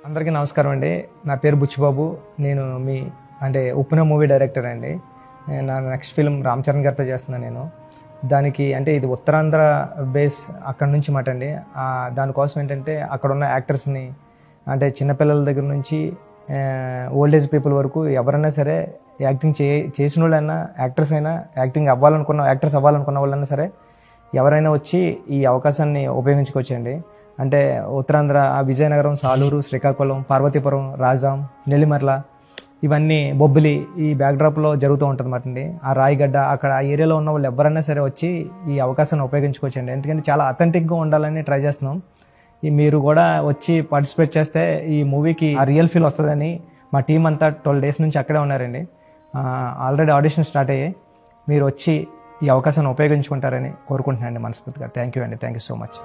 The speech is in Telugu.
అందరికీ నమస్కారం అండి. నా పేరు బుచ్చిబాబు. నేను ఉప్పున మూవీ డైరెక్టర్ అండి. నా నెక్స్ట్ ఫిల్మ్ రామ్ చరణ్ గారితో చేస్తున్నాను నేను. దానికి ఇది ఉత్తరాంధ్ర బేస్ అక్కడ నుంచి మాట అండి. దానికోసం ఏంటంటే అక్కడ ఉన్న యాక్టర్స్ని చిన్నపిల్లల దగ్గర నుంచి ఓల్డ్ ఏజ్ పీపుల్ వరకు ఎవరైనా సరే యాక్టింగ్ చేసిన వాళ్ళైనా యాక్టర్స్ అయినా యాక్టింగ్ యాక్టర్స్ అవ్వాలనుకున్న వాళ్ళైనా సరే ఎవరైనా వచ్చి ఈ అవకాశాన్ని ఉపయోగించుకోవచ్చండి. ఉత్తరాంధ్ర విజయనగరం, సాలూరు, శ్రీకాకుళం, పార్వతీపురం, రాజాం, నెల్లిమర్ల ఇవన్నీ బొబ్బిలి ఈ బ్యాక్డ్రాప్లో జరుగుతూ ఉంటుంది అన్నమాట అండి. ఆ రాయిగడ్డ అక్కడ ఆ ఏరియాలో ఉన్న వాళ్ళు ఎవరైనా సరే వచ్చి ఈ అవకాశాన్ని ఉపయోగించుకోవచ్చండి. ఎందుకంటే చాలా అథెంటిక్గా ఉండాలని ట్రై చేస్తున్నాం. మీరు కూడా వచ్చి పార్టిసిపేట్ చేస్తే ఈ మూవీకి ఆ రియల్ ఫీల్ వస్తుందని మా టీం అంతా 12 days నుంచి అక్కడే ఉన్నారండి. ఆల్రెడీ ఆడిషన్ స్టార్ట్ అయ్యాయి. మీరు వచ్చి ఈ అవకాశాన్ని ఉపయోగించుకుంటారని కోరుకుంటున్నాను అండి మనస్ఫూర్తిగా. థ్యాంక్ యూ అండి. Thank you so much.